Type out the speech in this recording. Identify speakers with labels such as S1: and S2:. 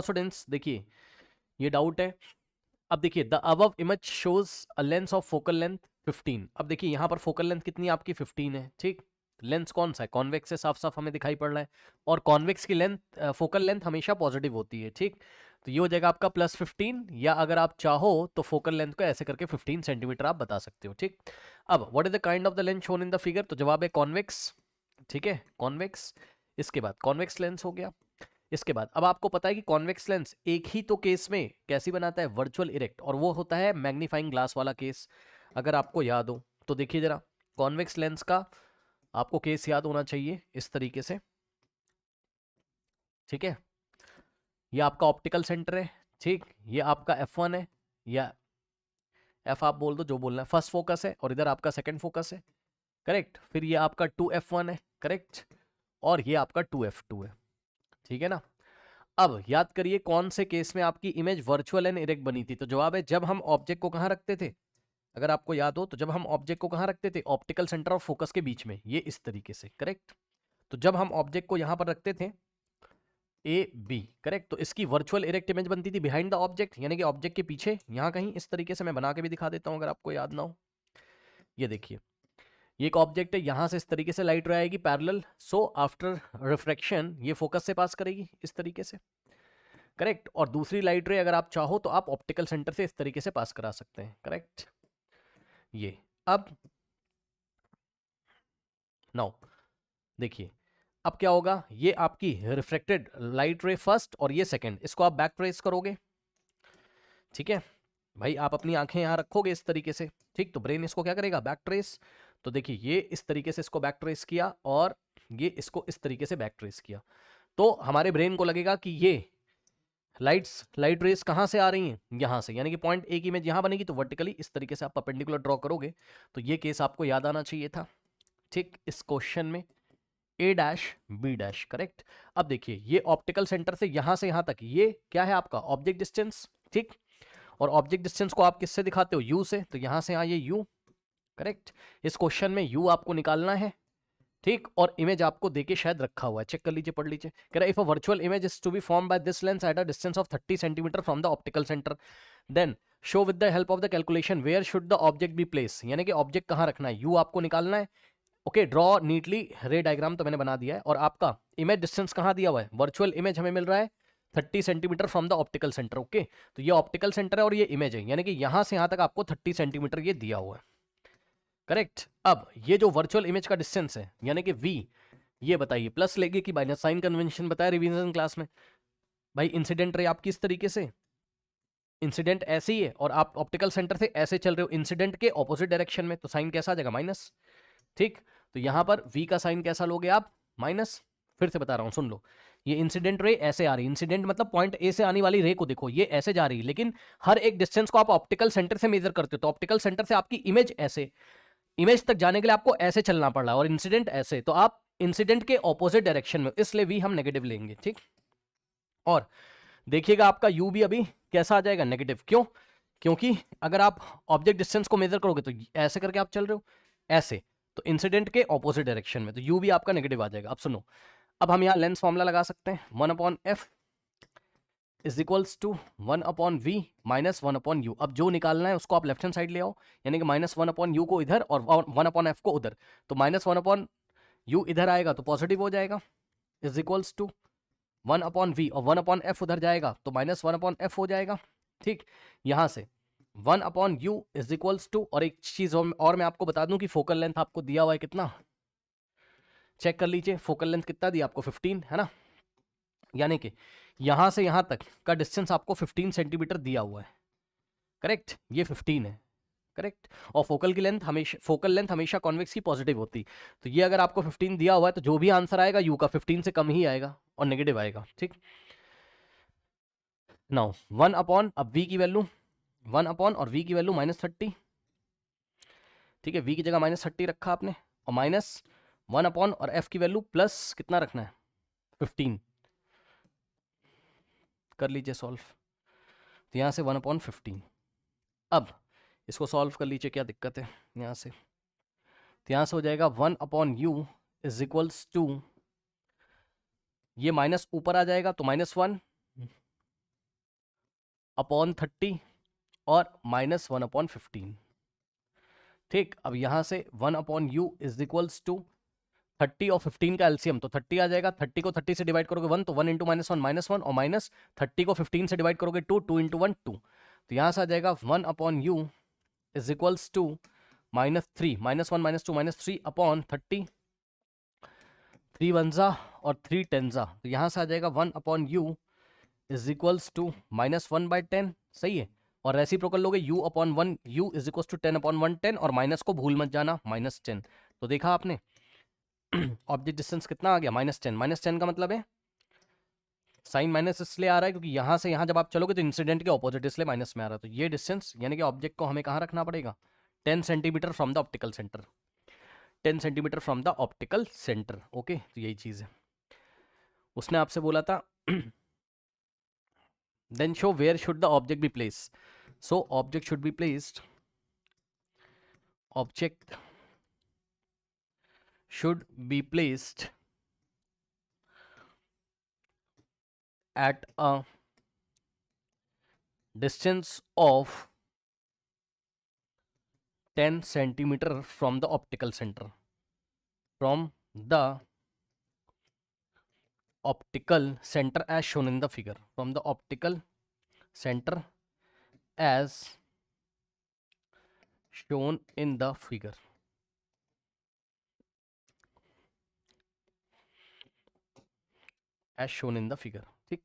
S1: Students देखिए ये doubt है। अब देखिए the above image shows a lens of focal length 15। अब देखिए यहाँ पर फोकल लेंथ कितनी आपकी 15 है, ठीक। लेंस कौन सा है, कॉन्वेक्स से साफ साफ हमें दिखाई पड़ रहा है, और कॉन्वेक्स की लेंथ फोकल लेंथ हमेशा पॉजिटिव होती है, ठीक। तो ये हो जाएगा आपका +15, या अगर आप चाहो तो फोकल लेंथ को ऐसे करके 15 सेंटीमीटर आप बता सकते हो, ठीक। अब what is the kind of the lens shown in the figure, तो जवाब है कॉन्वेक्स, ठीक है, कॉन्वेक्स। इसके बाद कॉन्वेक्स लेंस हो गया। इसके बाद अब आपको पता है कि कॉन्वेक्स लेंस एक ही तो केस में कैसी बनाता है, वर्चुअल इरेक्ट, और वो होता है मैग्नीफाइंग ग्लास वाला केस, अगर आपको याद हो तो। देखिए जरा कॉन्वेक्स लेंस का आपको केस याद होना चाहिए इस तरीके से, ठीक है। ये आपका ऑप्टिकल सेंटर है, ठीक। ये आपका F1 है, या F आप बोल दो जो बोलना है, फर्स्ट फोकस है, और इधर आपका सेकंड फोकस है, करेक्ट। फिर ये आपका 2F1 है, करेक्ट, और ये आपका 2F2 है, ठीक है ना। अब याद करिए कौन से केस में आपकी इमेज वर्चुअल एंड इरेक्ट बनी थी, तो जवाब है जब हम ऑब्जेक्ट को कहां रखते थे, अगर आपको याद हो तो जब हम ऑब्जेक्ट को कहां रखते थे, ऑप्टिकल सेंटर और फोकस के बीच में, ये इस तरीके से, करेक्ट। तो जब हम ऑब्जेक्ट को यहां पर रखते थे A B, करेक्ट, तो इसकी वर्चुअल इरेक्ट इमेज बनती थी बिहाइंड द ऑब्जेक्ट, यानी कि ऑब्जेक्ट के पीछे यहां कहीं इस तरीके से। मैं बना के भी दिखा देता हूं अगर आपको याद ना हो। ये देखिए ये एक ऑब्जेक्ट है, यहां से इस तरीके से लाइट रे आएगी पैरेलल, सो आफ्टर रिफ्रैक्शन ये फोकस से पास करेगी इस तरीके से, करेक्ट। और दूसरी लाइट रे अगर आप चाहो तो आप ऑप्टिकल सेंटर से इस तरीके से पास करा सकते हैं, करेक्ट। ये अब नाउ देखिए अब क्या होगा, ये आपकी रिफ्लेक्टेड लाइट रे फर्स्ट और ये सेकंड, इसको आप बैक ट्रेस करोगे, ठीक है भाई। आप अपनी आंखें यहां रखोगे इस तरीके से, ठीक। तो ब्रेन इसको क्या करेगा, बैक ट्रेस। तो देखिए ये इस तरीके से इसको बैक ट्रेस किया, और ये इसको इस तरीके से बैक ट्रेस किया, तो हमारे ब्रेन को लगेगा कि ये लाइट रेस कहां से आ रही हैं, यहां से, यानी कि पॉइंट ए की इमेज यहां बनेगी, तो वर्टिकली इस तरीके से आप परपेंडिकुलर ड्रॉ करोगे। तो ये केस आपको याद आना चाहिए था, ठीक, इस क्वेश्चन में A', B', करेक्ट। अब देखिए ये ऑप्टिकल सेंटर से यहां तक ये क्या है आपका ऑब्जेक्ट डिस्टेंस, ठीक। और ऑब्जेक्ट डिस्टेंस को आप किससे दिखाते हो, U से, तो यहां से ये U, करेक्ट। इस क्वेश्चन में U आपको निकालना है, ठीक। और इमेज आपको देके शायद रखा हुआ है, चेक कर लीजिए, पढ़ लीजिए। कह रहा है if a virtual image is to be form by this lens at a distance of 30 centimetre from the optical centre, then show with the help of the calculation where should the object be place, यानी कि object कहां रखना है, you आपको निकालना है। Okay, draw neatly रे diagram तो मैंने बना दिया है, और आपका इमेज डिस्टेंस कहां दिया हुआ है, वर्चुअल इमेज हमें मिल रहा है 30 centimetre from the optical centre, okay. तो ये ऑप्टिकल सेंटर है और ये इमेज है, यानी कि यहां से यहां तक आपको 30 सेंटीमीटर ये दिया हुआ है, करेक्ट। अब ये जो वर्चुअल इमेज का डिस्टेंस है यानी कि V, ये बताइए प्लस लेंगे कि माइनस, साइन कन्वेंशन बताया रिवीजन क्लास में। भाई इंसिडेंट रे आपकी इस तरीके से, इंसिडेंट ऐसे ही है, और आप ऑप्टिकल सेंटर से ऐसे चल रहे हो इंसिडेंट के ऑपोजिट डायरेक्शन में, तो साइन कैसा आ जाएगा, माइनस, ठीक। तो यहां पर V का साइन कैसा लोगे आप, माइनस। फिर से बता रहा हूं सुन लो, ये इंसिडेंट रे ऐसे आ रही है, इंसिडेंट मतलब पॉइंट ए से आने वाली रे को देखो, ये ऐसे जा रही है, लेकिन हर एक डिस्टेंस को आप ऑप्टिकल सेंटर से मेजर करते हो, तो ऑप्टिकल सेंटर से आपकी इमेज ऐसे, इमेज तक जाने के लिए आपको ऐसे चलना पड़ रहा है, और इंसिडेंट ऐसे, तो आप इंसिडेंट के ऑपोजिट डायरेक्शन में, इसलिए V हम नेगेटिव लेंगे, ठीक। और देखिएगा आपका U भी अभी कैसा आ जाएगा, नेगेटिव, क्यों, क्योंकि अगर आप ऑब्जेक्ट डिस्टेंस को मेजर करोगे तो ऐसे करके आप चल रहे हो ऐसे, तो इंसिडेंट के ऑपोजिट डायरेक्शन में, तो U भी आपका नेगेटिव आ जाएगा। अब सुनो, अब हम यहाँ लेंस फॉर्मूला लगा सकते हैं, 1/f is equals to 1/v minus 1/u। अब जो निकालना है उसको आप लेफ्ट हैंड साइड ले आओ, यानी कि -1/u को इधर और 1/f को उधर, तो -1/u इधर आएगा तो पॉजिटिव हो जाएगा, इज इक्वल्स टू 1/v, और 1/f उधर जाएगा तो -1/f हो जाएगा, ठीक। यहां से 1/u इज इक्वल्स टू, और एक चीज और मैं आपको बता दूं कि फोकल लेंथ आपको दिया हुआ है कितना, चेक कर लीजिए, फोकल लेंथ कितना दिया आपको, 15 है ना, यानी कि यहां से यहां तक का डिस्टेंस आपको 15 सेंटीमीटर दिया हुआ है, करेक्ट, ये 15 है, करेक्ट। और फोकल लेंथ हमेशा कॉन्वेक्स की पॉजिटिव होती, तो ये अगर आपको 15 दिया हुआ है तो जो भी आंसर आएगा यू का 15 से कम ही आएगा और नेगेटिव आएगा, ठीक। नाउ 1/, अब V की वैल्यू 1/, और V की वैल्यू -30, ठीक है। V की जगह -30 रखा आपने, और -1/, और F की वैल्यू प्लस कितना रखना है, 15, कर लीजिए सॉल्व। तो यहाँ से 1/15, अब इसको सॉल्व कर लीजिए, क्या दिक्कत है यहाँ से, तो यहाँ से हो जाएगा 1/u इज इक्वल्स टू, ये माइनस ऊपर आ जाएगा तो -1, अपॉन 30 और -1/15। ठीक, अब यहां से 1/u इज इक्वल्स टू 30 और 15 का एलसीएम, तो 30 आ जाएगा। 30 को 30 से डिवाइड करोगे 1, तो 1 इंटू -1 और माइनस 30 को 15 से डिवाइड करोगे 2, 2 इंटू 1 2। तो यहां से आ जाएगा 1/u is equals to -3, -1 -2 -3 upon 30, 3 1 और 3 10। तो यहां से आ जाएगा 1/u इज इक्वल्स टू -1/10। सही है। और रेसिप्रोकल लोगे u upon 1, u is equals to 10/110, और माइनस को भूल मत जाना, -10। तो देखा आपने ऑब्जेक्ट डिस्टेंस कितना आ गया, -10। -10 का मतलब है साइन माइनस इसलिए आ रहा है क्योंकि यहां से यहां जब आप चलोगे तो इंसिडेंट के ऑपोजिट, इसलिए माइनस में आ रहा है। तो ये डिस्टेंस यानी कि ऑब्जेक्ट को हमें कहाँ रखना पड़ेगा, 10 centimetre from the optical centre, 10 centimetre from the optical centre. Okay, तो यही चीज है। उसने आपसे बोला था then show where should the object be place. So object should be placed, object should be placed at a distance of 10 centimeter from the optical center, from the optical center as shown in the figure, from the optical center as shown in the figure। as shown in the figure। ठीक,